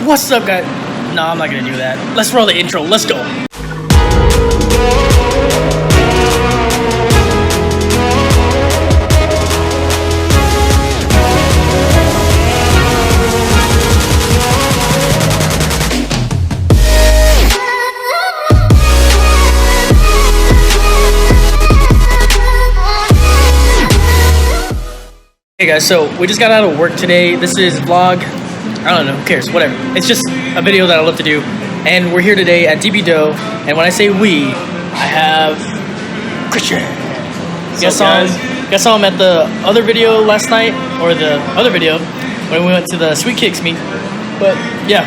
What's up, guys? No, I'm not gonna do that. Let's roll the intro. Let's go. Hey guys, so we just got out of work today. This is vlog. I don't know, who cares, whatever. It's just a video that I love to do. And we're here today at DB Dough. And when I say we, I have Christian. You guys saw him at the other video last night, or the other video when we went to the Sweet Kicks meet. But yeah,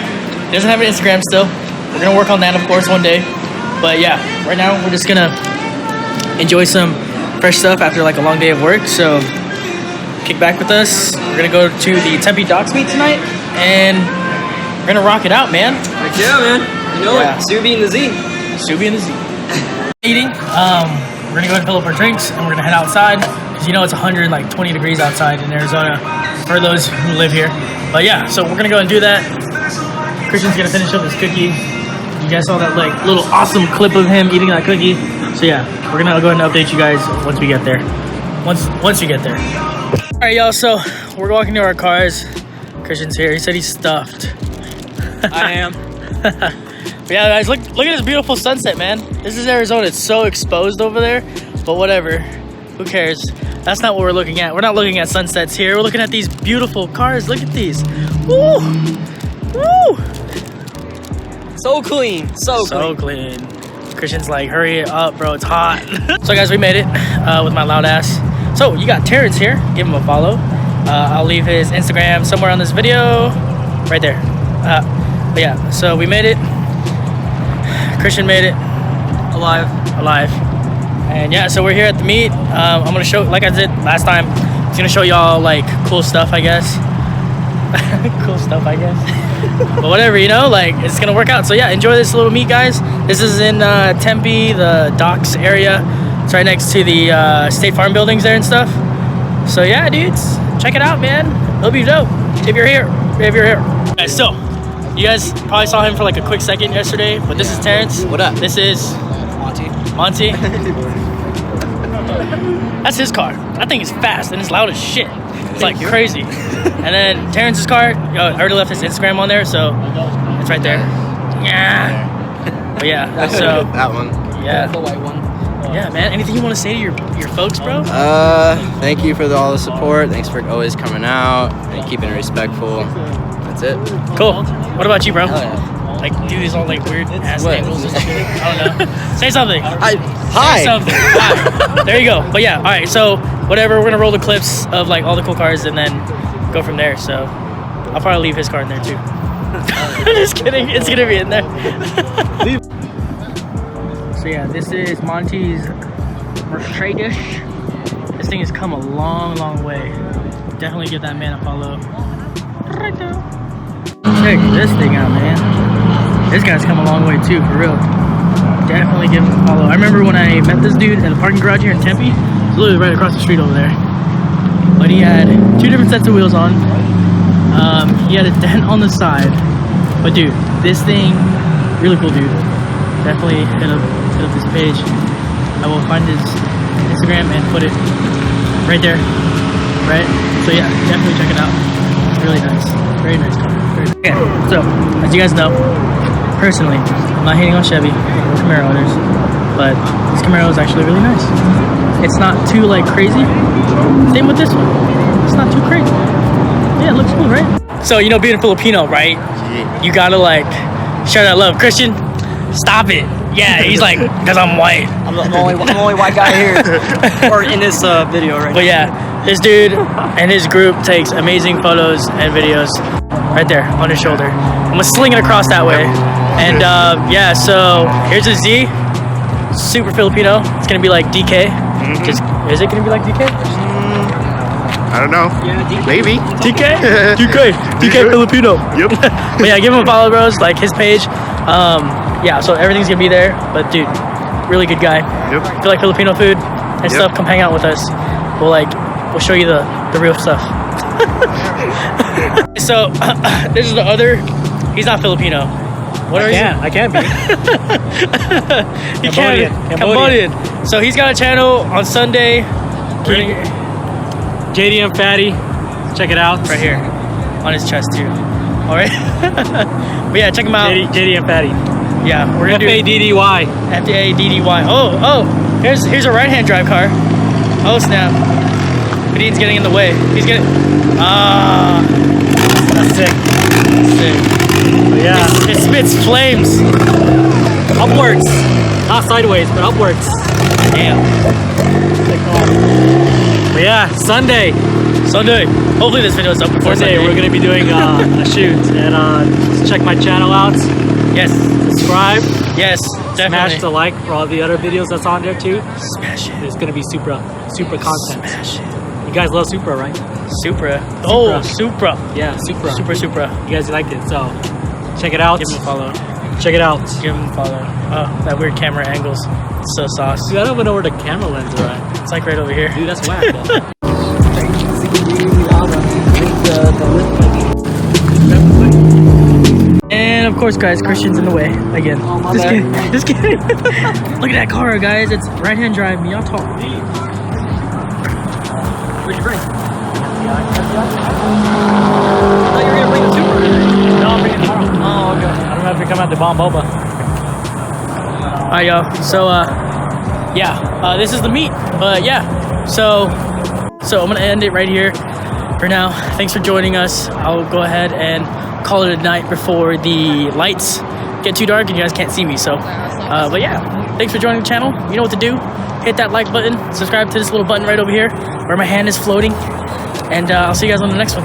he doesn't have an Instagram still. We're gonna work on that, of course, one day. But yeah, right now we're just gonna enjoy some fresh stuff after like a long day of work. So kick back with us. We're gonna go to the Tempe Docks meet tonight, and we're gonna rock it out, man. Heck yeah, man. You know it. Subi and the Z. Subi and the Z. Eating. We're gonna go and fill up our drinks, and we're gonna head outside because you know it's 120 degrees outside in Arizona for those who live here. But yeah, so we're gonna go and do that. Christian's gonna finish up his cookie. You guys saw that like little awesome clip of him eating that cookie. So yeah, we're gonna go ahead and update you guys once we get there. Once we get there. All right, y'all, so we're walking to our cars. Christian's here. He said he's stuffed. I am. But yeah, guys, look at this beautiful sunset, man. This is Arizona. It's so exposed over there, but whatever. Who cares? That's not what we're looking at. We're not looking at sunsets here. We're looking at these beautiful cars. Look at these. Woo! Woo! So clean. So clean. Christian's like, hurry up, bro. It's hot. So, guys, we made it with my loud ass. So you got Terrence here. Give him a follow. I'll leave his Instagram somewhere on this video, right there. But yeah, so we made it. Christian made it alive, and yeah, so we're here at the meet. I'm gonna show, like I did last time, I was gonna show y'all like cool stuff, I guess. Cool stuff, I guess. But whatever, you know, like it's gonna work out. So yeah, enjoy this little meet, guys. This is in Tempe, the docks area. It's right next to the State Farm buildings there and stuff. So yeah, dudes, check it out, man. It'll be dope if you're here. Guys, so you guys probably saw him for like a quick second yesterday, but this is Terrence. What up? This is Monty. That's his car. That thing is fast and it's loud as shit. It's like crazy. And then Terrence's car, I already left his Instagram on there, so it's right there. Yeah. But yeah, so that one. Yeah. The white one. Yeah, man. Anything you want to say to your folks, bro? Thank you for all the support. Thanks for always coming out and keeping it respectful. That's it. Cool. What about you, bro? Yeah. Like, do these all like weird ass angles and shit. I don't know. Say something. Hi. Say something. Hi. There you go. But yeah, all right. So whatever, we're gonna roll the clips of like all the cool cars and then go from there. So I'll probably leave his car in there too. Just kidding. It's gonna be in there. So yeah, this is Monty's Mercedes. This thing has come a long way. Definitely give that man a follow. Right now. Check this thing out, man. This guy's come a long way too, for real. Definitely give him a follow. I remember when I met this dude at a parking garage here in Tempe. It's literally right across the street over there. But he had 2 different sets of wheels on. He had a dent on the side. But dude, this thing, really cool dude. Definitely hit up his page. I will find his Instagram and put it right there. Right? So yeah, definitely check it out. It's really nice. Very nice car. Okay, so as you guys know, personally, I'm not hating on Chevy or Camaro owners, but this Camaro is actually really nice. It's not too like crazy. Same with this one. It's not too crazy. Yeah, it looks cool, right? So you know, being a Filipino, right? You gotta like share that love. Christian, stop it. Yeah, he's like, because I'm white. I'm the only white guy here, or in this video right now. But yeah, this dude and his group takes amazing photos and videos right there on his shoulder. I'm gonna sling it across that way. And yeah, so here's a Z, super Filipino. It's gonna be like DK. Is it gonna be like DK? I don't know. Yeah, DK. Maybe. DK Filipino. Yep. But yeah, give him a follow, bros. Like his page. Yeah, so everything's gonna be there. But dude, really good guy. Yep. If you like Filipino food and stuff, come hang out with us. We'll show you the real stuff. So this is the other He's not Filipino. What are you? I can't be. He Cambodian. So he's got a channel on Sunday. JDM Fatty. Check it out. Right here. On his chest too. Alright. But yeah, check him out. JDM Fatty. Yeah, we're gonna FADDY. FADDY. Oh, here's a right-hand drive car. Oh snap. Padin's getting in the way. He's getting That's sick. But yeah. It spits flames. Upwards. Not sideways, but upwards. Damn. But yeah, Sunday. Hopefully this video is up before Sunday. We're gonna be doing a shoot, and just check my channel out. Yes. Subscribe. Yes, definitely. Smash the like for all the other videos that's on there too. Smash it. It's gonna be super content. Smash it. You guys love Supra, right? Supra. Oh, Supra. Yeah, Supra. Supra. You guys liked it, so check it out. Give him a follow. Check it out. Give him a follow. Oh, that weird camera angles. It's so sauce. Dude, I don't even know where the camera lens are at. It's like right over here. Dude, that's whack. And of course, guys, Christian's in the way again. Just kidding. Look at that car, guys. It's right-hand drive Miata. What'd you bring? I thought you were gonna bring the Supra today. No, I'm bringing it tomorrow. Oh, okay. I don't know if you come out to Bomb Boba. Alright, y'all. So, yeah. This is the meet. But yeah. So I'm gonna end it right here for now. Thanks for joining us. I'll go ahead and call it a night before the lights get too dark and you guys can't see me. So, but yeah. Thanks for joining the channel. You know what to do. Hit that like button. Subscribe to this little button right over here where my hand is floating. And I'll see you guys on the next one.